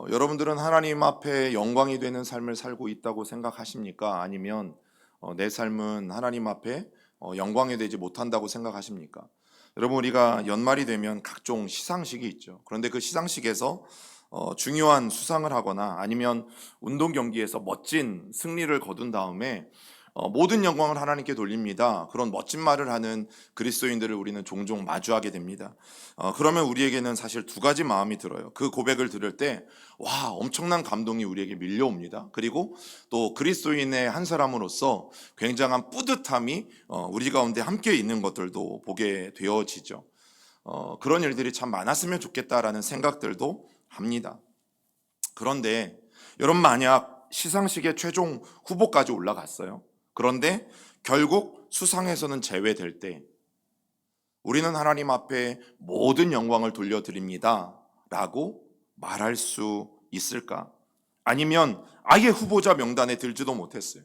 여러분들은 하나님 앞에 영광이 되는 삶을 살고 있다고 생각하십니까? 아니면 내 삶은 하나님 앞에 영광이 되지 못한다고 생각하십니까? 여러분, 우리가 연말이 되면 각종 시상식이 있죠. 그런데 그 시상식에서 중요한 수상을 하거나 아니면 운동 경기에서 멋진 승리를 거둔 다음에 모든 영광을 하나님께 돌립니다. 그런 멋진 말을 하는 그리스도인들을 우리는 종종 마주하게 됩니다. 그러면 우리에게는 사실 두 가지 마음이 들어요. 그 고백을 들을 때 와, 엄청난 감동이 우리에게 밀려옵니다. 그리고 또 그리스도인의 한 사람으로서 굉장한 뿌듯함이 우리 가운데 함께 있는 것들도 보게 되어지죠. 그런 일들이 참 많았으면 좋겠다라는 생각들도 합니다. 그런데 여러분, 만약 시상식의 최종 후보까지 올라갔어요. 그런데 결국 수상에서는 제외될 때 우리는 하나님 앞에 모든 영광을 돌려드립니다 라고 말할 수 있을까? 아니면 아예 후보자 명단에 들지도 못했어요.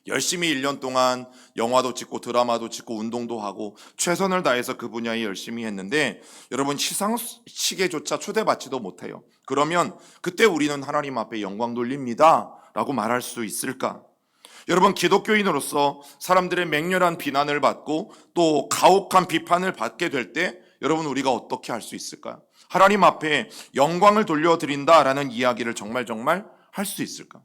열심히 1년 동안 영화도 찍고 드라마도 찍고 운동도 하고 최선을 다해서 그 분야에 열심히 했는데 여러분, 시상식에조차 초대받지도 못해요. 그러면 그때 우리는 하나님 앞에 영광 돌립니다 라고 말할 수 있을까? 여러분, 기독교인으로서 사람들의 맹렬한 비난을 받고 또 가혹한 비판을 받게 될 때 여러분, 우리가 어떻게 할 수 있을까요? 하나님 앞에 영광을 돌려드린다라는 이야기를 정말 할 수 있을까?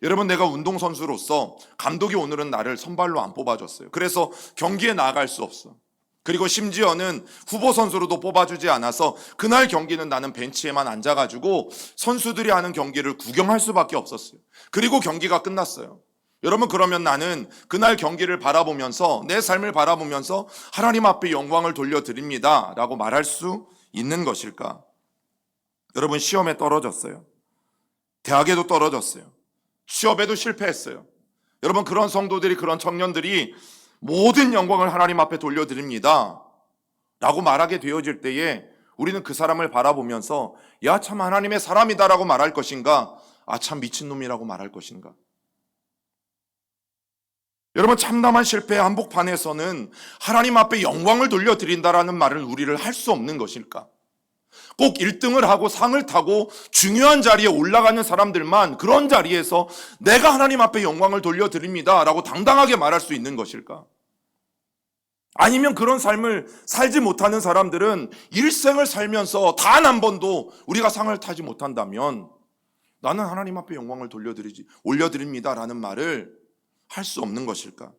여러분, 내가 운동선수로서 감독이 오늘은 나를 선발로 안 뽑아줬어요. 그래서 경기에 나아갈 수 없어. 그리고 심지어는 후보 선수로도 뽑아주지 않아서 그날 경기는 나는 벤치에만 앉아가지고 선수들이 하는 경기를 구경할 수밖에 없었어요. 그리고 경기가 끝났어요. 여러분, 그러면 나는 그날 경기를 바라보면서 내 삶을 바라보면서 하나님 앞에 영광을 돌려드립니다 라고 말할 수 있는 것일까? 여러분, 시험에 떨어졌어요. 대학에도 떨어졌어요. 취업에도 실패했어요. 여러분, 그런 성도들이, 그런 청년들이 모든 영광을 하나님 앞에 돌려드립니다 라고 말하게 되어질 때에 우리는 그 사람을 바라보면서 야, 참 하나님의 사람이다라고 말할 것인가? 아, 참 미친놈이라고 말할 것인가? 여러분, 참담한 실패의 한복판에서는 하나님 앞에 영광을 돌려드린다라는 말을 우리를 할 수 없는 것일까? 꼭 1등을 하고 상을 타고 중요한 자리에 올라가는 사람들만 그런 자리에서 내가 하나님 앞에 영광을 돌려드립니다 라고 당당하게 말할 수 있는 것일까? 아니면 그런 삶을 살지 못하는 사람들은 일생을 살면서 단 한 번도 우리가 상을 타지 못한다면 나는 하나님 앞에 영광을 올려드립니다 라는 말을 할 수 없는 것일까?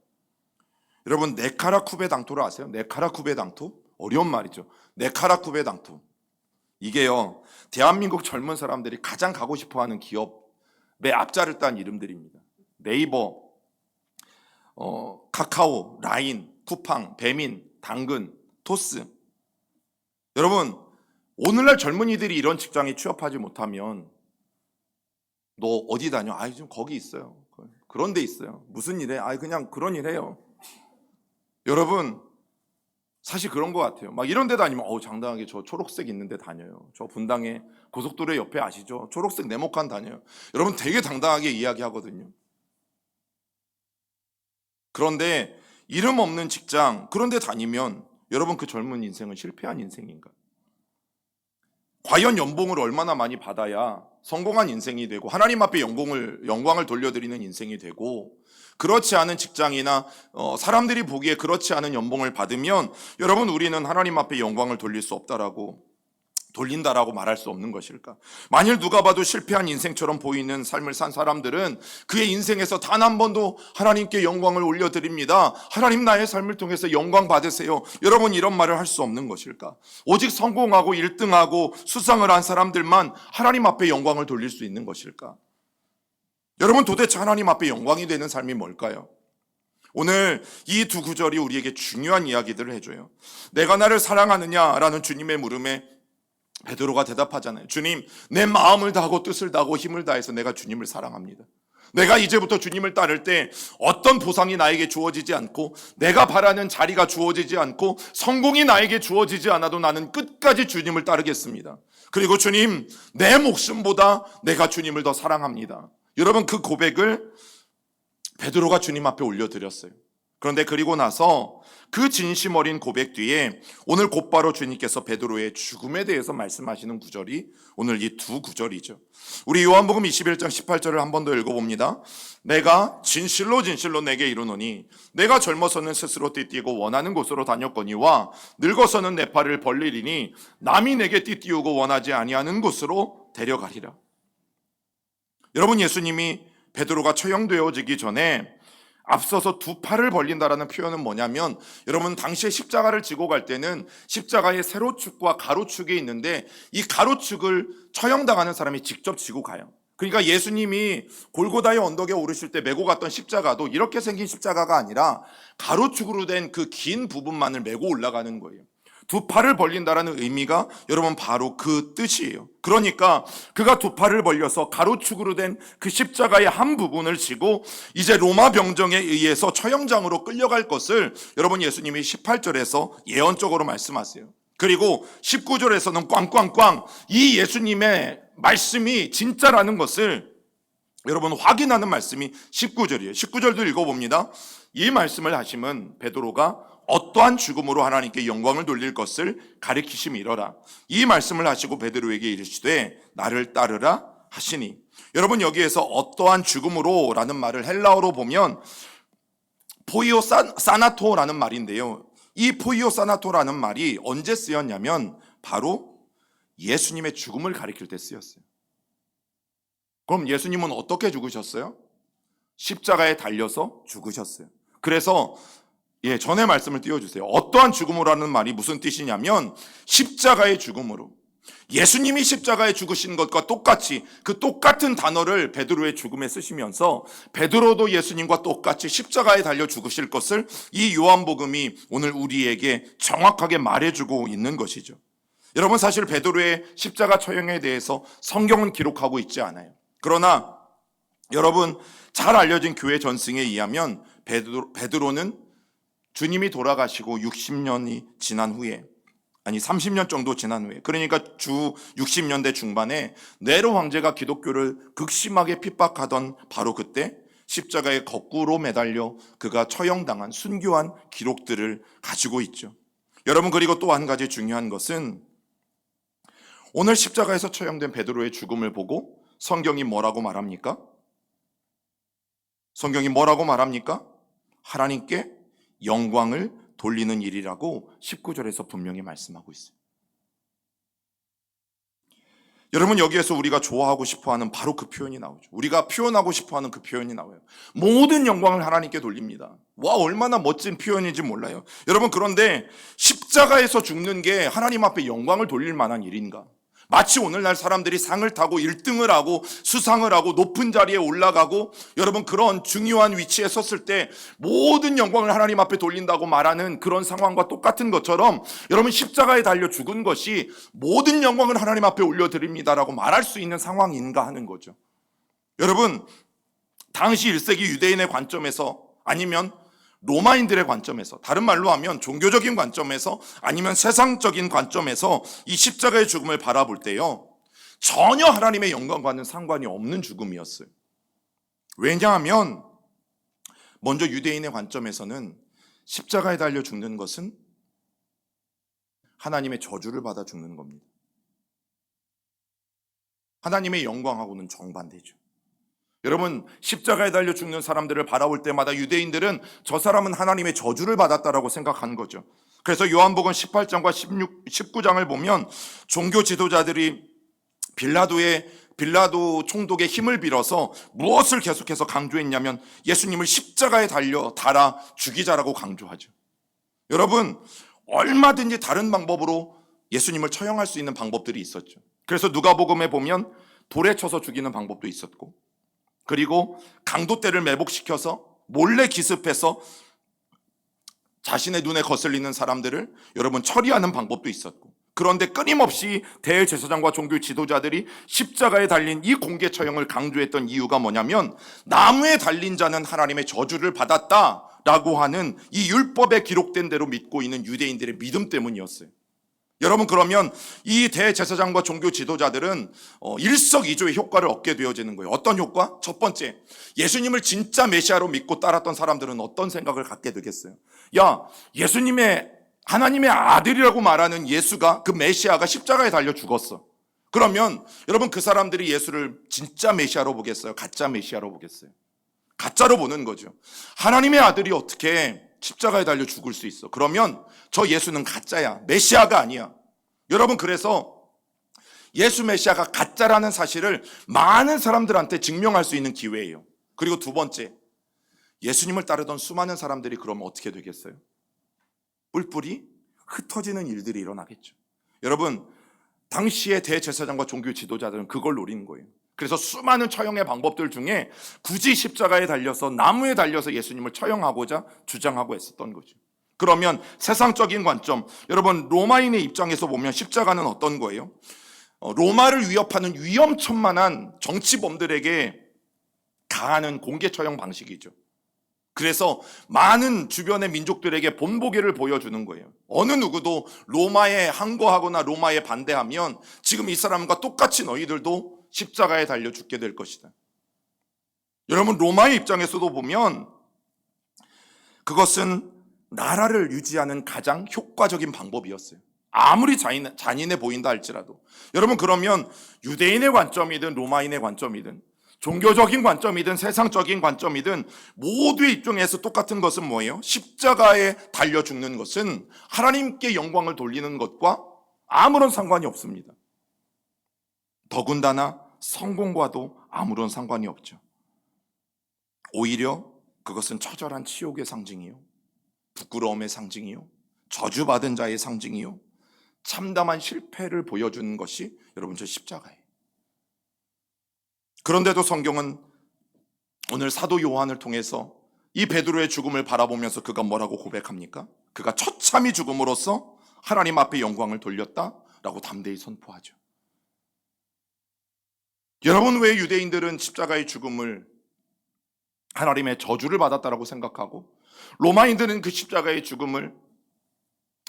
여러분, 네카라쿠베당토를 아세요? 네카라쿠베당토? 어려운 말이죠. 네카라쿠베당토. 이게요, 대한민국 젊은 사람들이 가장 가고 싶어하는 기업의 앞자를 딴 이름들입니다. 네이버, 카카오, 라인, 쿠팡, 배민, 당근, 토스. 여러분, 오늘날 젊은이들이 이런 직장에 취업하지 못하면 너 어디 다녀? 아이, 좀 거기 있어요. 그런 데 있어요. 무슨 일 해? 아이, 그냥 그런 일 해요. 여러분, 사실 그런 것 같아요. 막 이런 데 다니면 장당하게 저 초록색 있는 데 다녀요. 저 분당에 고속도로 옆에 아시죠? 초록색 네모칸 다녀요. 여러분, 되게 당당하게 이야기하거든요. 그런데 이름 없는 직장, 그런 데 다니면 여러분, 그 젊은 인생은 실패한 인생인가? 과연 연봉을 얼마나 많이 받아야 성공한 인생이 되고 하나님 앞에 영광을 돌려드리는 인생이 되고, 그렇지 않은 직장이나 사람들이 보기에 그렇지 않은 연봉을 받으면 여러분, 우리는 하나님 앞에 영광을 돌린다라고 말할 수 없는 것일까? 만일 누가 봐도 실패한 인생처럼 보이는 삶을 산 사람들은 그의 인생에서 단 한 번도 하나님께 영광을 올려드립니다, 하나님 나의 삶을 통해서 영광 받으세요, 여러분, 이런 말을 할 수 없는 것일까? 오직 성공하고 1등하고 수상을 한 사람들만 하나님 앞에 영광을 돌릴 수 있는 것일까? 여러분, 도대체 하나님 앞에 영광이 되는 삶이 뭘까요? 오늘 이 두 구절이 우리에게 중요한 이야기들을 해줘요. 내가 나를 사랑하느냐라는 주님의 물음에 베드로가 대답하잖아요. 주님, 내 마음을 다하고 뜻을 다하고 힘을 다해서 내가 주님을 사랑합니다. 내가 이제부터 주님을 따를 때 어떤 보상이 나에게 주어지지 않고 내가 바라는 자리가 주어지지 않고 성공이 나에게 주어지지 않아도 나는 끝까지 주님을 따르겠습니다. 그리고 주님, 내 목숨보다 내가 주님을 더 사랑합니다. 여러분, 그 고백을 베드로가 주님 앞에 올려드렸어요. 그런데 그리고 나서 그 진심 어린 고백 뒤에 오늘 곧바로 주님께서 베드로의 죽음에 대해서 말씀하시는 구절이 오늘 이 두 구절이죠. 우리 요한복음 21장 18절을 한 번 더 읽어봅니다. 내가 진실로 진실로 내게 이르노니 내가 젊어서는 스스로 띠띠고 원하는 곳으로 다녔거니와 늙어서는 내 팔을 벌리리니 남이 내게 띠띠우고 원하지 아니하는 곳으로 데려가리라. 여러분, 예수님이 베드로가 처형되어지기 전에 앞서서 두 팔을 벌린다라는 표현은 뭐냐면, 여러분 당시에 십자가를 지고 갈 때는 십자가의 세로축과 가로축이 있는데 이 가로축을 처형당하는 사람이 직접 지고 가요. 그러니까 예수님이 골고다의 언덕에 오르실 때 메고 갔던 십자가도 이렇게 생긴 십자가가 아니라 가로축으로 된 그 긴 부분만을 메고 올라가는 거예요. 두 팔을 벌린다라는 의미가 여러분 바로 그 뜻이에요. 그러니까 그가 두 팔을 벌려서 가로축으로 된 그 십자가의 한 부분을 지고 이제 로마 병정에 의해서 처형장으로 끌려갈 것을 여러분 예수님이 18절에서 예언적으로 말씀하세요. 그리고 19절에서는 꽝꽝꽝 이 예수님의 말씀이 진짜라는 것을 여러분 확인하는 말씀이 19절이에요. 19절도 읽어봅니다. 이 말씀을 하시면 베드로가 어떠한 죽음으로 하나님께 영광을 돌릴 것을 가리키심이 이러라. 이 말씀을 하시고 베드로에게 이르시되 나를 따르라 하시니, 여러분 여기에서 어떠한 죽음으로 라는 말을 헬라어로 보면 포이오 사나토라는 말인데요, 이 포이오 사나토라는 말이 언제 쓰였냐면 바로 예수님의 죽음을 가리킬 때 쓰였어요. 그럼 예수님은 어떻게 죽으셨어요? 십자가에 달려서 죽으셨어요. 그래서 전의 말씀을 띄워주세요. 어떠한 죽음으로라는 말이 무슨 뜻이냐면 십자가의 죽음으로, 예수님이 십자가에 죽으신 것과 똑같이 그 똑같은 단어를 베드로의 죽음에 쓰시면서 베드로도 예수님과 똑같이 십자가에 달려 죽으실 것을 이 요한복음이 오늘 우리에게 정확하게 말해주고 있는 것이죠. 여러분 사실 베드로의 십자가 처형에 대해서 성경은 기록하고 있지 않아요. 그러나 여러분 잘 알려진 교회 전승에 의하면 베드로는 주님이 돌아가시고 60년이 지난 후에, 아니 30년 정도 지난 후에, 그러니까 주 60년대 중반에 네로 황제가 기독교를 극심하게 핍박하던 바로 그때 십자가에 거꾸로 매달려 그가 처형당한 순교한 기록들을 가지고 있죠. 여러분 그리고 또 한 가지 중요한 것은 오늘 십자가에서 처형된 베드로의 죽음을 보고 성경이 뭐라고 말합니까? 성경이 뭐라고 말합니까? 하나님께 영광을 돌리는 일이라고 19절에서 분명히 말씀하고 있어요. 여러분 여기에서 우리가 좋아하고 싶어하는 바로 그 표현이 나오죠. 우리가 표현하고 싶어하는 그 표현이 나와요. 모든 영광을 하나님께 돌립니다. 와, 얼마나 멋진 표현인지 몰라요. 여러분 그런데 십자가에서 죽는 게 하나님 앞에 영광을 돌릴 만한 일인가? 마치 오늘날 사람들이 상을 타고 1등을 하고 수상을 하고 높은 자리에 올라가고 여러분 그런 중요한 위치에 섰을 때 모든 영광을 하나님 앞에 돌린다고 말하는 그런 상황과 똑같은 것처럼 여러분 십자가에 달려 죽은 것이 모든 영광을 하나님 앞에 올려드립니다라고 말할 수 있는 상황인가 하는 거죠. 여러분 당시 1세기 유대인의 관점에서 아니면 로마인들의 관점에서, 다른 말로 하면 종교적인 관점에서 아니면 세상적인 관점에서 이 십자가의 죽음을 바라볼 때요 전혀 하나님의 영광과는 상관이 없는 죽음이었어요. 왜냐하면 먼저 유대인의 관점에서는 십자가에 달려 죽는 것은 하나님의 저주를 받아 죽는 겁니다. 하나님의 영광하고는 정반대죠. 여러분 십자가에 달려 죽는 사람들을 바라볼 때마다 유대인들은 저 사람은 하나님의 저주를 받았다라고 생각한 거죠. 그래서 요한복음 18장과 19장을 보면 종교 지도자들이 빌라도 총독의 힘을 빌어서 무엇을 계속해서 강조했냐면 예수님을 십자가에 달아 죽이자라고 강조하죠. 여러분 얼마든지 다른 방법으로 예수님을 처형할 수 있는 방법들이 있었죠. 그래서 누가복음에 보면 돌에 쳐서 죽이는 방법도 있었고, 그리고 강도떼를 매복시켜서 몰래 기습해서 자신의 눈에 거슬리는 사람들을 여러분 처리하는 방법도 있었고, 그런데 끊임없이 대제사장과 종교 지도자들이 십자가에 달린 이 공개 처형을 강조했던 이유가 뭐냐면 나무에 달린 자는 하나님의 저주를 받았다라고 하는 이 율법에 기록된 대로 믿고 있는 유대인들의 믿음 때문이었어요. 여러분, 그러면 이 대제사장과 종교 지도자들은 일석이조의 효과를 얻게 되어지는 거예요. 어떤 효과? 첫 번째, 예수님을 진짜 메시아로 믿고 따랐던 사람들은 어떤 생각을 갖게 되겠어요? 야, 예수님의 하나님의 아들이라고 말하는 예수가, 그 메시아가 십자가에 달려 죽었어. 그러면 여러분, 그 사람들이 예수를 진짜 메시아로 보겠어요? 가짜 메시아로 보겠어요? 가짜로 보는 거죠. 하나님의 아들이 어떻게 십자가에 달려 죽을 수 있어? 그러면 저 예수는 가짜야, 메시아가 아니야. 여러분, 그래서 예수 메시아가 가짜라는 사실을 많은 사람들한테 증명할 수 있는 기회예요. 그리고 두 번째, 예수님을 따르던 수많은 사람들이 그러면 어떻게 되겠어요? 뿔뿔이 흩어지는 일들이 일어나겠죠. 여러분, 당시의 대제사장과 종교 지도자들은 그걸 노리는 거예요. 그래서 수많은 처형의 방법들 중에 굳이 십자가에 달려서, 나무에 달려서 예수님을 처형하고자 주장하고 했었던 거죠. 그러면 세상적인 관점, 여러분, 로마인의 입장에서 보면 십자가는 어떤 거예요? 로마를 위협하는 위험천만한 정치범들에게 가하는 공개 처형 방식이죠. 그래서 많은 주변의 민족들에게 본보기를 보여주는 거예요. 어느 누구도 로마에 항거하거나 로마에 반대하면 지금 이 사람과 똑같이 너희들도 십자가에 달려 죽게 될 것이다. 여러분, 로마의 입장에서도 보면 그것은 나라를 유지하는 가장 효과적인 방법이었어요. 아무리 잔인해 보인다 할지라도. 여러분, 그러면 유대인의 관점이든 로마인의 관점이든 종교적인 관점이든 세상적인 관점이든 모두의 입장에서 똑같은 것은 뭐예요? 십자가에 달려 죽는 것은 하나님께 영광을 돌리는 것과 아무런 상관이 없습니다. 더군다나 성공과도 아무런 상관이 없죠. 오히려 그것은 처절한 치욕의 상징이요, 부끄러움의 상징이요, 저주받은 자의 상징이요, 참담한 실패를 보여주는 것이 여러분 저 십자가예요. 그런데도 성경은 오늘 사도 요한을 통해서 이 베드로의 죽음을 바라보면서 그가 뭐라고 고백합니까? 그가 처참히 죽음으로써 하나님 앞에 영광을 돌렸다라고 담대히 선포하죠. 여러분, 왜 유대인들은 십자가의 죽음을 하나님의 저주를 받았다라고 생각하고 로마인들은 그 십자가의 죽음을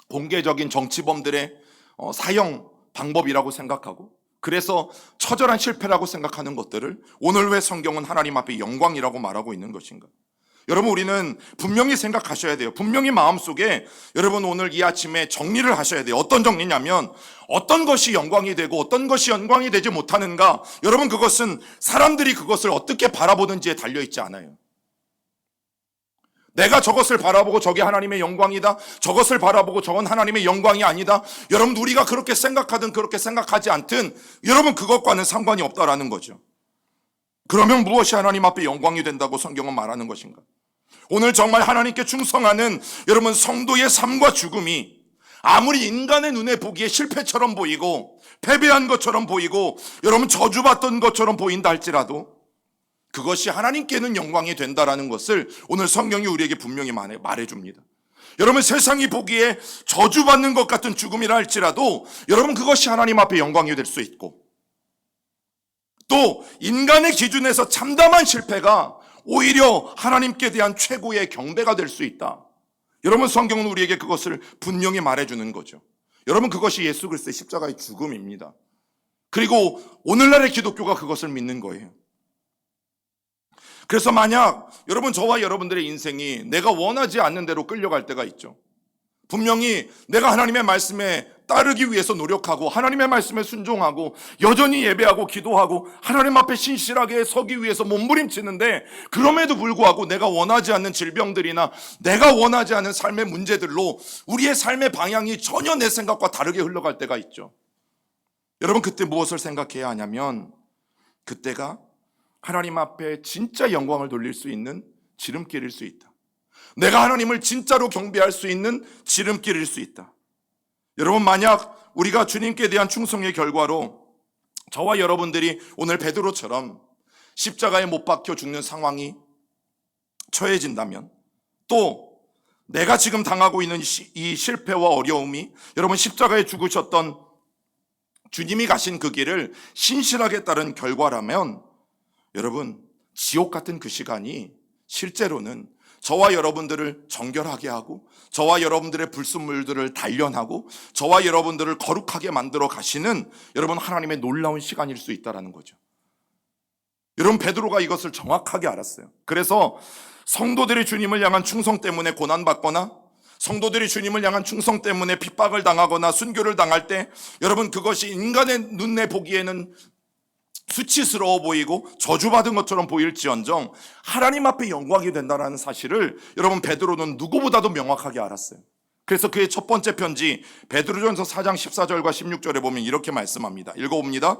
공개적인 정치범들의 사형 방법이라고 생각하고 그래서 처절한 실패라고 생각하는 것들을 오늘 왜 성경은 하나님 앞에 영광이라고 말하고 있는 것인가? 여러분, 우리는 분명히 생각하셔야 돼요. 분명히 마음속에 여러분 오늘 이 아침에 정리를 하셔야 돼요. 어떤 정리냐면 어떤 것이 영광이 되고 어떤 것이 영광이 되지 못하는가, 여러분 그것은 사람들이 그것을 어떻게 바라보는지에 달려있지 않아요. 내가 저것을 바라보고 저게 하나님의 영광이다, 저것을 바라보고 저건 하나님의 영광이 아니다, 여러분 우리가 그렇게 생각하든 그렇게 생각하지 않든 여러분 그것과는 상관이 없다라는 거죠. 그러면 무엇이 하나님 앞에 영광이 된다고 성경은 말하는 것인가? 오늘 정말 하나님께 충성하는 여러분 성도의 삶과 죽음이 아무리 인간의 눈에 보기에 실패처럼 보이고 패배한 것처럼 보이고 여러분 저주받던 것처럼 보인다 할지라도 그것이 하나님께는 영광이 된다라는 것을 오늘 성경이 우리에게 분명히 말해줍니다. 여러분, 세상이 보기에 저주받는 것 같은 죽음이라 할지라도 여러분 그것이 하나님 앞에 영광이 될 수 있고, 또 인간의 기준에서 참담한 실패가 오히려 하나님께 대한 최고의 경배가 될 수 있다. 여러분, 성경은 우리에게 그것을 분명히 말해주는 거죠. 여러분, 그것이 예수 그리스도의 십자가의 죽음입니다. 그리고 오늘날의 기독교가 그것을 믿는 거예요. 그래서 만약 여러분 저와 여러분들의 인생이 내가 원하지 않는 대로 끌려갈 때가 있죠. 분명히 내가 하나님의 말씀에 따르기 위해서 노력하고 하나님의 말씀에 순종하고 여전히 예배하고 기도하고 하나님 앞에 신실하게 서기 위해서 몸부림치는데 그럼에도 불구하고 내가 원하지 않는 질병들이나 내가 원하지 않는 삶의 문제들로 우리의 삶의 방향이 전혀 내 생각과 다르게 흘러갈 때가 있죠. 여러분, 그때 무엇을 생각해야 하냐면 그때가 하나님 앞에 진짜 영광을 돌릴 수 있는 지름길일 수 있다. 내가 하나님을 진짜로 경배할 수 있는 지름길일 수 있다. 여러분, 만약 우리가 주님께 대한 충성의 결과로 저와 여러분들이 오늘 베드로처럼 십자가에 못 박혀 죽는 상황이 처해진다면, 또 내가 지금 당하고 있는 이 실패와 어려움이 여러분 십자가에 죽으셨던 주님이 가신 그 길을 신실하게 따른 결과라면 여러분 지옥 같은 그 시간이 실제로는 저와 여러분들을 정결하게 하고 저와 여러분들의 불순물들을 단련하고 저와 여러분들을 거룩하게 만들어 가시는 여러분 하나님의 놀라운 시간일 수 있다는 거죠. 여러분 베드로가 이것을 정확하게 알았어요. 그래서 성도들이 주님을 향한 충성 때문에 고난받거나 성도들이 주님을 향한 충성 때문에 핍박을 당하거나 순교를 당할 때 여러분 그것이 인간의 눈에 보기에는 수치스러워 보이고 저주받은 것처럼 보일지언정 하나님 앞에 영광이 된다는 사실을 여러분 베드로는 누구보다도 명확하게 알았어요. 그래서 그의 첫 번째 편지 베드로전서 4장 14절과 16절에 보면 이렇게 말씀합니다. 읽어봅니다.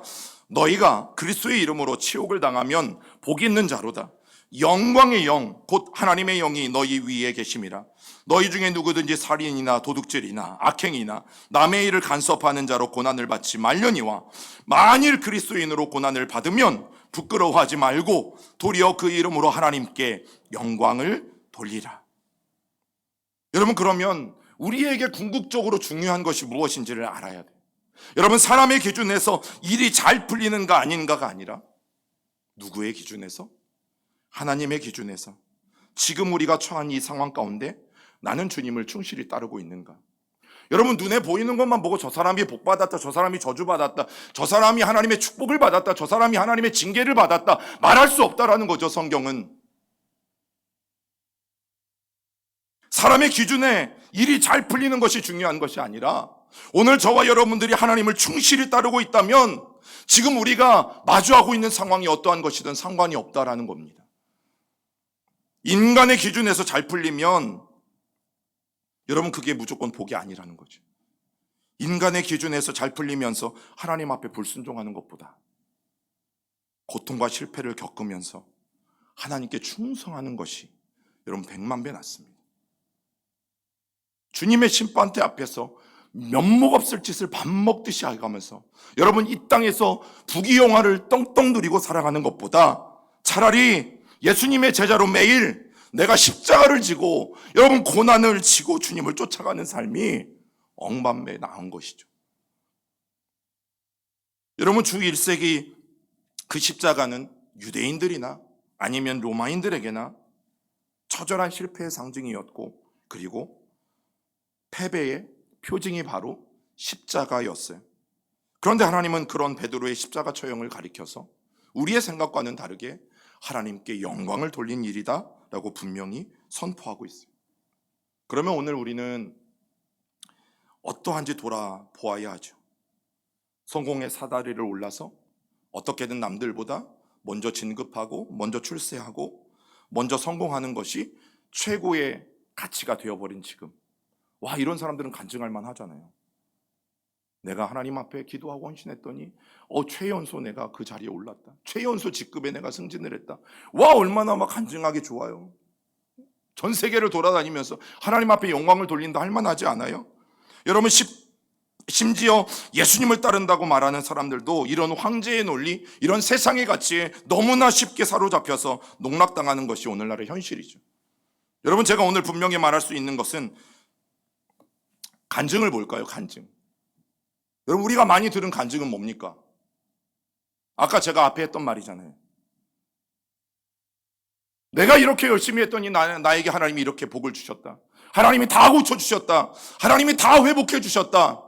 너희가 그리스도의 이름으로 치욕을 당하면 복 있는 자로다. 영광의 영 곧 하나님의 영이 너희 위에 계심이라. 너희 중에 누구든지 살인이나 도둑질이나 악행이나 남의 일을 간섭하는 자로 고난을 받지 말려니와 만일 그리스도인으로 고난을 받으면 부끄러워하지 말고 도리어 그 이름으로 하나님께 영광을 돌리라. 여러분 그러면 우리에게 궁극적으로 중요한 것이 무엇인지를 알아야 돼요. 여러분 사람의 기준에서 일이 잘 풀리는가 아닌가가 아니라 누구의 기준에서? 하나님의 기준에서 지금 우리가 처한 이 상황 가운데 나는 주님을 충실히 따르고 있는가? 여러분 눈에 보이는 것만 보고 저 사람이 복받았다, 저 사람이 저주받았다, 저 사람이 하나님의 축복을 받았다, 저 사람이 하나님의 징계를 받았다 말할 수 없다라는 거죠. 성경은 사람의 기준에 일이 잘 풀리는 것이 중요한 것이 아니라 오늘 저와 여러분들이 하나님을 충실히 따르고 있다면 지금 우리가 마주하고 있는 상황이 어떠한 것이든 상관이 없다라는 겁니다. 인간의 기준에서 잘 풀리면 여러분 그게 무조건 복이 아니라는 거죠. 인간의 기준에서 잘 풀리면서 하나님 앞에 불순종하는 것보다 고통과 실패를 겪으면서 하나님께 충성하는 것이 여러분 100만 배 낫습니다. 주님의 심판대 앞에서 면목 없을 짓을 밥 먹듯이 해가면서 여러분 이 땅에서 부귀영화를 떵떵 누리고 살아가는 것보다 차라리 예수님의 제자로 매일 내가 십자가를 지고 여러분 고난을 지고 주님을 쫓아가는 삶이 억만배 나은 것이죠. 여러분 주 1세기 그 십자가는 유대인들이나 아니면 로마인들에게나 처절한 실패의 상징이었고 그리고 패배의 표징이 바로 십자가였어요. 그런데 하나님은 그런 베드로의 십자가 처형을 가리켜서 우리의 생각과는 다르게 하나님께 영광을 돌린 일이다 라고 분명히 선포하고 있어요. 그러면 오늘 우리는 어떠한지 돌아보아야 하죠. 성공의 사다리를 올라서 어떻게든 남들보다 먼저 진급하고 먼저 출세하고 먼저 성공하는 것이 최고의 가치가 되어버린 지금 와 이런 사람들은 간증할 만하잖아요. 내가 하나님 앞에 기도하고 헌신했더니 최연소 내가 그 자리에 올랐다. 최연소 직급에 내가 승진을 했다. 와 얼마나 막 간증하기 좋아요. 전 세계를 돌아다니면서 하나님 앞에 영광을 돌린다 할 만하지 않아요? 여러분 심지어 예수님을 따른다고 말하는 사람들도 이런 황제의 논리, 이런 세상의 가치에 너무나 쉽게 사로잡혀서 농락당하는 것이 오늘날의 현실이죠. 여러분 제가 오늘 분명히 말할 수 있는 것은 간증을 볼까요? 간증. 여러분 우리가 많이 들은 간증은 뭡니까? 아까 제가 앞에 했던 말이잖아요. 내가 이렇게 열심히 했더니 나에게 하나님이 이렇게 복을 주셨다. 하나님이 다 고쳐주셨다. 하나님이 다 회복해 주셨다.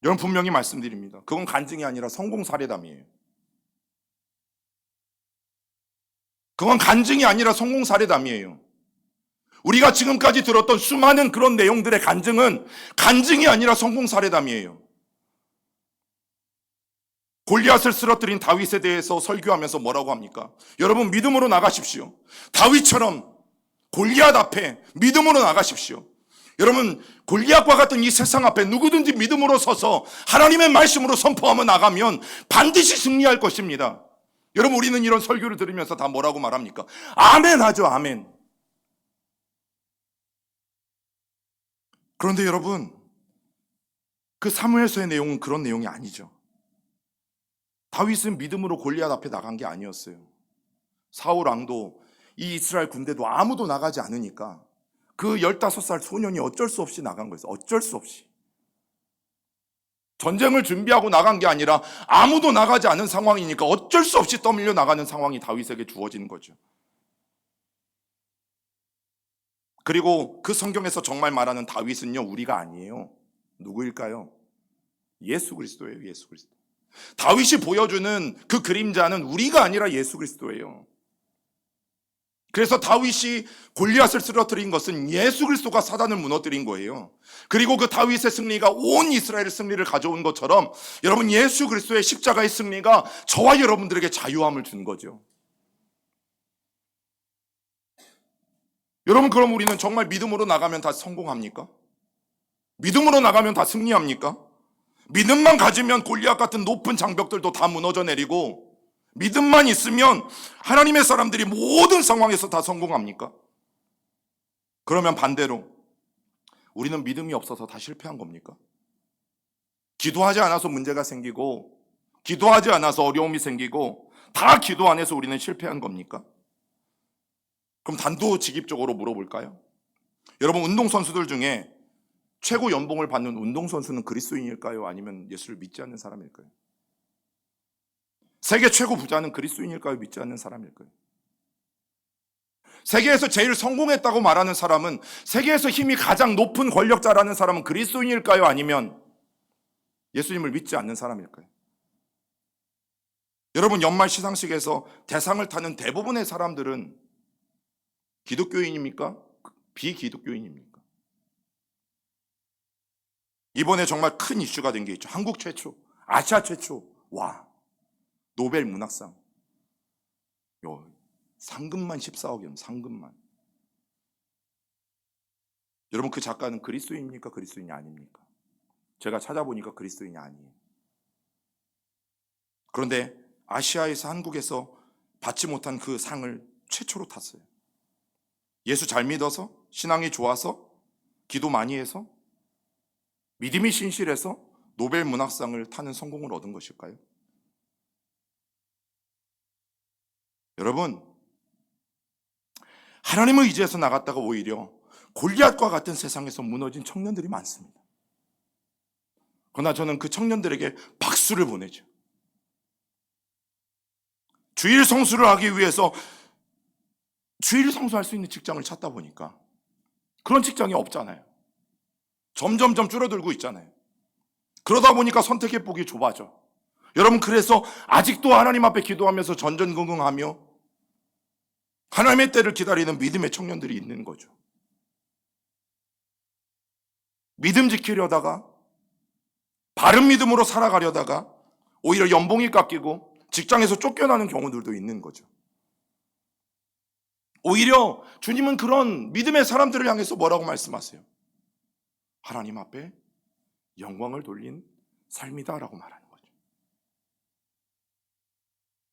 여러분 분명히 말씀드립니다. 그건 간증이 아니라 성공 사례담이에요. 그건 간증이 아니라 성공 사례담이에요. 우리가 지금까지 들었던 수많은 그런 내용들의 간증은 간증이 아니라 성공 사례담이에요. 골리앗을 쓰러뜨린 다윗에 대해서 설교하면서 뭐라고 합니까? 여러분 믿음으로 나가십시오. 다윗처럼 골리앗 앞에 믿음으로 나가십시오. 여러분 골리앗과 같은 이 세상 앞에 누구든지 믿음으로 서서 하나님의 말씀으로 선포하며 나가면 반드시 승리할 것입니다. 여러분 우리는 이런 설교를 들으면서 다 뭐라고 말합니까? 아멘 하죠. 아멘. 그런데 여러분 그 사무엘서의 내용은 그런 내용이 아니죠. 다윗은 믿음으로 골리앗 앞에 나간 게 아니었어요. 사울 왕도 이 이스라엘 군대도 아무도 나가지 않으니까 그 15살 소년이 어쩔 수 없이 나간 거였어요. 어쩔 수 없이. 전쟁을 준비하고 나간 게 아니라 아무도 나가지 않은 상황이니까 어쩔 수 없이 떠밀려 나가는 상황이 다윗에게 주어지는 거죠. 그리고 그 성경에서 정말 말하는 다윗은요, 우리가 아니에요. 누구일까요? 예수 그리스도예요. 예수 그리스도. 다윗이 보여주는 그 그림자는 우리가 아니라 예수 그리스도예요. 그래서 다윗이 골리앗을 쓰러뜨린 것은 예수 그리스도가 사단을 무너뜨린 거예요. 그리고 그 다윗의 승리가 온 이스라엘의 승리를 가져온 것처럼 여러분, 예수 그리스도의 십자가의 승리가 저와 여러분들에게 자유함을 준 거죠. 여러분, 그럼 우리는 정말 믿음으로 나가면 다 성공합니까? 믿음으로 나가면 다 승리합니까? 믿음만 가지면 골리앗 같은 높은 장벽들도 다 무너져 내리고, 믿음만 있으면 하나님의 사람들이 모든 상황에서 다 성공합니까? 그러면 반대로 우리는 믿음이 없어서 다 실패한 겁니까? 기도하지 않아서 문제가 생기고, 기도하지 않아서 어려움이 생기고, 다 기도 안 해서 우리는 실패한 겁니까? 그럼 단도직입적으로 물어볼까요? 여러분, 운동선수들 중에 최고 연봉을 받는 운동선수는 그리스도인일까요? 아니면 예수를 믿지 않는 사람일까요? 세계 최고 부자는 그리스도인일까요? 믿지 않는 사람일까요? 세계에서 제일 성공했다고 말하는 사람은, 세계에서 힘이 가장 높은 권력자라는 사람은 그리스도인일까요? 아니면 예수님을 믿지 않는 사람일까요? 여러분, 연말 시상식에서 대상을 타는 대부분의 사람들은 기독교인입니까? 비기독교인입니까? 이번에 정말 큰 이슈가 된 게 있죠. 한국 최초, 아시아 최초, 노벨 문학상. 상금만 14억이면 상금만. 여러분, 그 작가는 그리스도인입니까? 그리스도인이 아닙니까? 제가 찾아보니까 그리스도인이 아니에요. 그런데 아시아에서, 한국에서 받지 못한 그 상을 최초로 탔어요. 예수 잘 믿어서, 신앙이 좋아서, 기도 많이 해서, 믿음이 신실해서 노벨 문학상을 타는 성공을 얻은 것일까요? 여러분, 하나님을 의지해서 나갔다가 오히려 골리앗과 같은 세상에서 무너진 청년들이 많습니다. 그러나 저는 그 청년들에게 박수를 보내죠. 주일 성수를 하기 위해서 주일 성수할 수 있는 직장을 찾다 보니까 그런 직장이 없잖아요. 점점점 줄어들고 있잖아요. 그러다 보니까 선택의 폭이 좁아져. 여러분, 그래서 아직도 하나님 앞에 기도하면서 전전긍긍하며 하나님의 때를 기다리는 믿음의 청년들이 있는 거죠. 믿음 지키려다가, 바른 믿음으로 살아가려다가 오히려 연봉이 깎이고 직장에서 쫓겨나는 경우들도 있는 거죠. 오히려 주님은 그런 믿음의 사람들을 향해서 뭐라고 말씀하세요? 하나님 앞에 영광을 돌린 삶이다라고 말하는 거죠.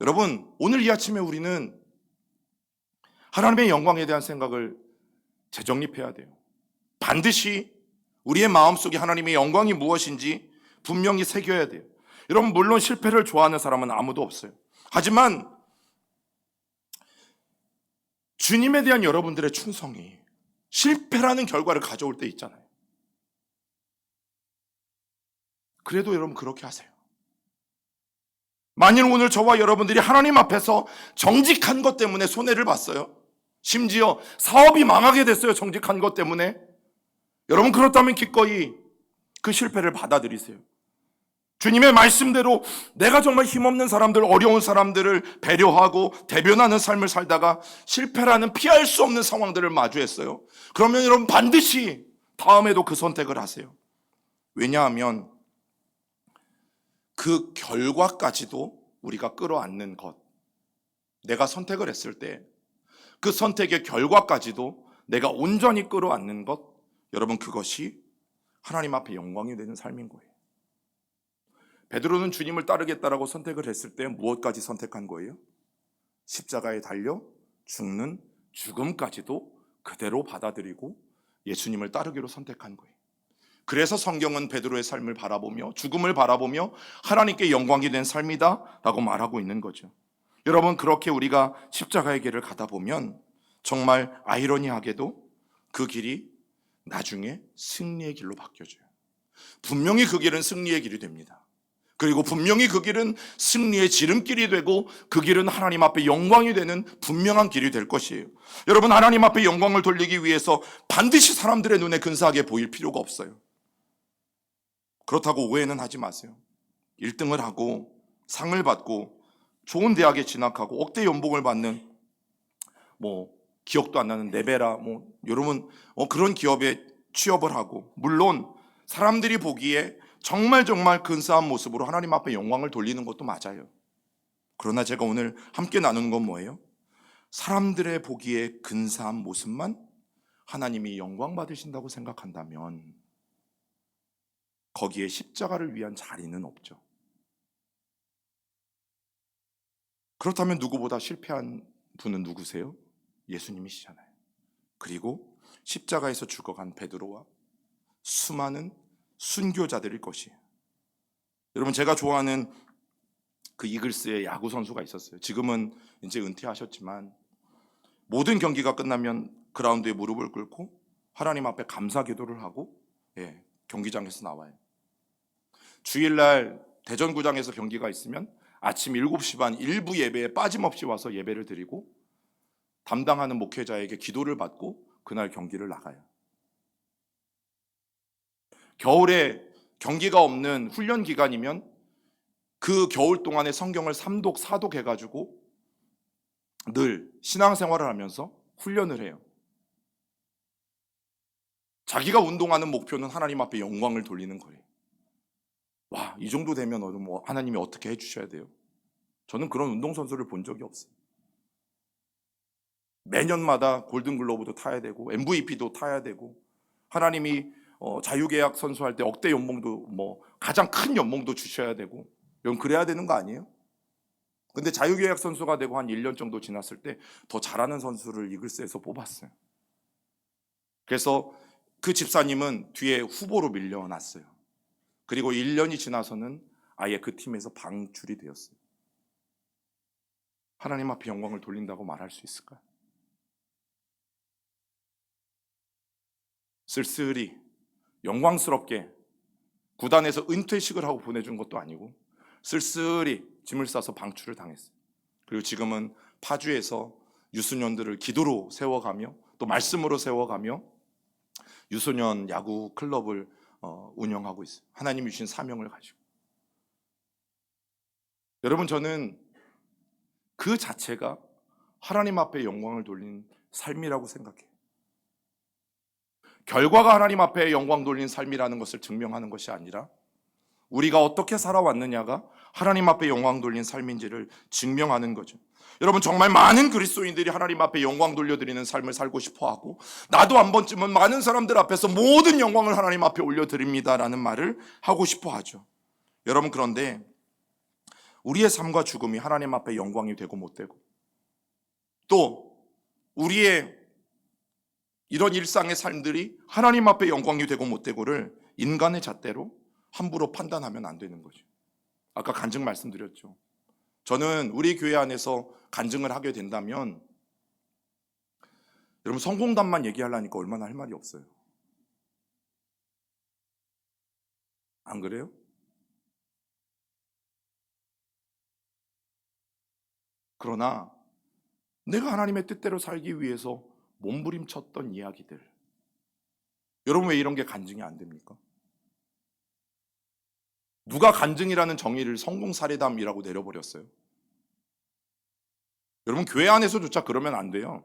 여러분, 오늘 이 아침에 우리는 하나님의 영광에 대한 생각을 재정립해야 돼요. 반드시 우리의 마음속에 하나님의 영광이 무엇인지 분명히 새겨야 돼요. 여러분, 물론 실패를 좋아하는 사람은 아무도 없어요. 하지만 주님에 대한 여러분들의 충성이 실패라는 결과를 가져올 때 있잖아요. 그래도 여러분, 그렇게 하세요. 만일 오늘 저와 여러분들이 하나님 앞에서 정직한 것 때문에 손해를 봤어요. 심지어 사업이 망하게 됐어요. 정직한 것 때문에. 여러분, 그렇다면 기꺼이 그 실패를 받아들이세요. 주님의 말씀대로 내가 정말 힘없는 사람들, 어려운 사람들을 배려하고 대변하는 삶을 살다가 실패라는 피할 수 없는 상황들을 마주했어요. 그러면 여러분, 반드시 다음에도 그 선택을 하세요. 왜냐하면 그 결과까지도 우리가 끌어안는 것, 내가 선택을 했을 때 그 선택의 결과까지도 내가 온전히 끌어안는 것, 여러분, 그것이 하나님 앞에 영광이 되는 삶인 거예요. 베드로는 주님을 따르겠다라고 선택을 했을 때 무엇까지 선택한 거예요? 십자가에 달려 죽는 죽음까지도 그대로 받아들이고 예수님을 따르기로 선택한 거예요. 그래서 성경은 베드로의 삶을 바라보며, 죽음을 바라보며 하나님께 영광이 된 삶이다 라고 말하고 있는 거죠. 여러분, 그렇게 우리가 십자가의 길을 가다 보면 정말 아이러니하게도 그 길이 나중에 승리의 길로 바뀌어져요. 분명히 그 길은 승리의 길이 됩니다. 그리고 분명히 그 길은 승리의 지름길이 되고 그 길은 하나님 앞에 영광이 되는 분명한 길이 될 것이에요. 여러분, 하나님 앞에 영광을 돌리기 위해서 반드시 사람들의 눈에 근사하게 보일 필요가 없어요. 그렇다고 오해는 하지 마세요. 1등을 하고 상을 받고 좋은 대학에 진학하고 억대 연봉을 받는 기억도 안 나는 네베라 여러분 그런 기업에 취업을 하고, 물론 사람들이 보기에 정말 근사한 모습으로 하나님 앞에 영광을 돌리는 것도 맞아요. 그러나 제가 오늘 함께 나누는 건 뭐예요? 사람들의 보기에 근사한 모습만 하나님이 영광 받으신다고 생각한다면 거기에 십자가를 위한 자리는 없죠. 그렇다면 누구보다 실패한 분은 누구세요? 예수님이시잖아요. 그리고 십자가에서 죽어간 베드로와 수많은 순교자들일 것이에요. 여러분, 제가 좋아하는 그 이글스의 야구 선수가 있었어요. 지금은 이제 은퇴하셨지만 모든 경기가 끝나면 그라운드에 무릎을 꿇고 하나님 앞에 감사 기도를 하고 경기장에서 나와요. 주일날 대전구장에서 경기가 있으면 아침 7시 반 일부 예배에 빠짐없이 와서 예배를 드리고 담당하는 목회자에게 기도를 받고 그날 경기를 나가요. 겨울에 경기가 없는 훈련 기간이면 그 겨울 동안에 성경을 3독, 4독 해가지고 늘 신앙생활을 하면서 훈련을 해요. 자기가 운동하는 목표는 하나님 앞에 영광을 돌리는 거예요. 와, 이 정도 되면 하나님이 어떻게 해주셔야 돼요? 저는 그런 운동선수를 본 적이 없어요. 매년마다 골든글로브도 타야 되고 MVP도 타야 되고, 하나님이 자유계약 선수할 때 억대 연봉도 가장 큰 연봉도 주셔야 되고, 여러분 그래야 되는 거 아니에요? 근데 자유계약 선수가 되고 한 1년 정도 지났을 때 더 잘하는 선수를 이글스에서 뽑았어요. 그래서 그 집사님은 뒤에 후보로 밀려났어요. 그리고 1년이 지나서는 아예 그 팀에서 방출이 되었어요. 하나님 앞에 영광을 돌린다고 말할 수 있을까요? 쓸쓸히 영광스럽게 구단에서 은퇴식을 하고 보내준 것도 아니고 쓸쓸히 짐을 싸서 방출을 당했어요. 그리고 지금은 파주에서 유소년들을 기도로 세워가며 또 말씀으로 세워가며 유소년 야구 클럽을 운영하고 있어요. 하나님이 주신 사명을 가지고. 여러분, 저는 그 자체가 하나님 앞에 영광을 돌린 삶이라고 생각해요. 결과가 하나님 앞에 영광 돌린 삶이라는 것을 증명하는 것이 아니라 우리가 어떻게 살아왔느냐가 하나님 앞에 영광 돌린 삶인지를 증명하는 거죠. 여러분, 정말 많은 그리스도인들이 하나님 앞에 영광 돌려드리는 삶을 살고 싶어하고, 나도 한 번쯤은 많은 사람들 앞에서 모든 영광을 하나님 앞에 올려드립니다라는 말을 하고 싶어하죠. 여러분, 그런데 우리의 삶과 죽음이 하나님 앞에 영광이 되고 못 되고, 또 우리의 이런 일상의 삶들이 하나님 앞에 영광이 되고 못 되고를 인간의 잣대로 함부로 판단하면 안 되는 거죠. 아까 간증 말씀드렸죠. 저는 우리 교회 안에서 간증을 하게 된다면 여러분, 성공담만 얘기하려니까 얼마나 할 말이 없어요. 안 그래요? 그러나 내가 하나님의 뜻대로 살기 위해서 몸부림쳤던 이야기들, 여러분 왜 이런 게 간증이 안 됩니까? 누가 간증이라는 정의를 성공 사례담이라고 내려버렸어요? 여러분, 교회 안에서조차 그러면 안 돼요.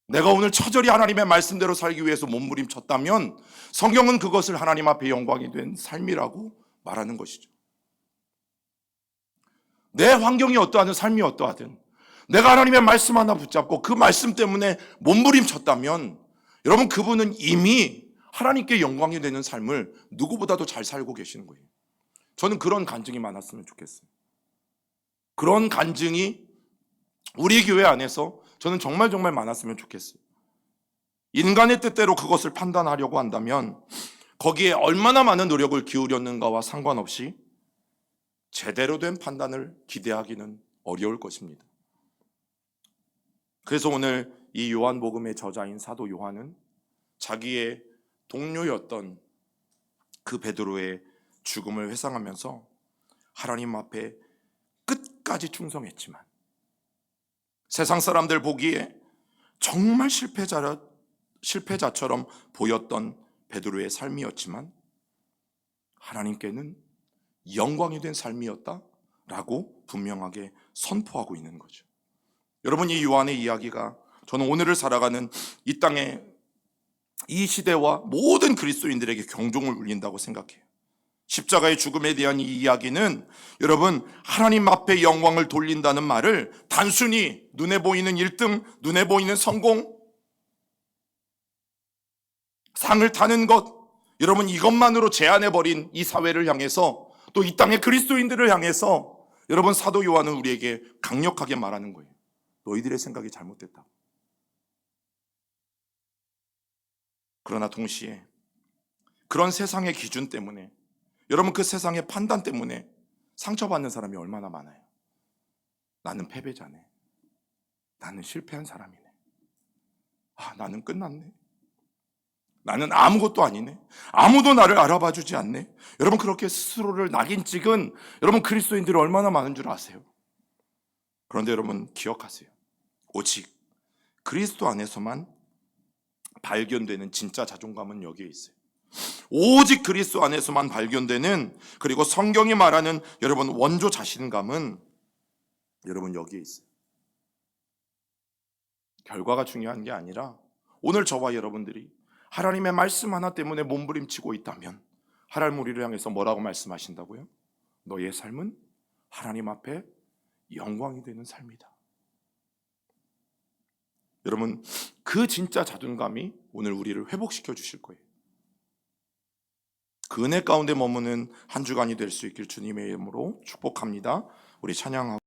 내가 오늘 처절히 하나님의 말씀대로 살기 위해서 몸부림쳤다면 성경은 그것을 하나님 앞에 영광이 된 삶이라고 말하는 것이죠. 내 환경이 어떠하든 삶이 어떠하든 내가 하나님의 말씀 하나 붙잡고 그 말씀 때문에 몸부림쳤다면 여러분, 그분은 이미 하나님께 영광이 되는 삶을 누구보다도 잘 살고 계시는 거예요. 저는 그런 간증이 많았으면 좋겠어요. 그런 간증이 우리 교회 안에서 저는 정말 많았으면 좋겠어요. 인간의 뜻대로 그것을 판단하려고 한다면 거기에 얼마나 많은 노력을 기울였는가와 상관없이 제대로 된 판단을 기대하기는 어려울 것입니다. 그래서 오늘 이 요한복음의 저자인 사도 요한은 자기의 동료였던 그 베드로의 죽음을 회상하면서 하나님 앞에 끝까지 충성했지만 세상 사람들 보기에 정말 실패자처럼 보였던 베드로의 삶이었지만 하나님께는 영광이 된 삶이었다라고 분명하게 선포하고 있는 거죠. 여러분, 이 요한의 이야기가 저는 오늘을 살아가는 이 땅의 이 시대와 모든 그리스도인들에게 경종을 울린다고 생각해요. 십자가의 죽음에 대한 이 이야기는 여러분, 하나님 앞에 영광을 돌린다는 말을 단순히 눈에 보이는 1등, 눈에 보이는 성공, 상을 타는 것, 여러분 이것만으로 제한해버린 이 사회를 향해서, 또 이 땅의 그리스도인들을 향해서 여러분, 사도 요한은 우리에게 강력하게 말하는 거예요. 너희들의 생각이 잘못됐다. 그러나 동시에 그런 세상의 기준 때문에, 여러분 그 세상의 판단 때문에 상처받는 사람이 얼마나 많아요. 나는 패배자네. 나는 실패한 사람이네. 나는 끝났네. 나는 아무것도 아니네. 아무도 나를 알아봐 주지 않네. 여러분, 그렇게 스스로를 낙인 찍은 여러분 그리스도인들이 얼마나 많은 줄 아세요? 그런데 여러분 기억하세요. 오직 그리스도 안에서만 발견되는 진짜 자존감은 여기에 있어요. 오직 그리스도 안에서만 발견되는, 그리고 성경이 말하는 여러분 원조 자신감은 여러분 여기에 있어요. 결과가 중요한 게 아니라 오늘 저와 여러분들이 하나님의 말씀 하나 때문에 몸부림치고 있다면 하나님 우리를 향해서 뭐라고 말씀하신다고요? 너의 삶은 하나님 앞에 영광이 되는 삶이다. 여러분, 그 진짜 자존감이 오늘 우리를 회복시켜 주실 거예요. 그 은혜 가운데 머무는 한 주간이 될 수 있길 주님의 이름으로 축복합니다. 우리 찬양하고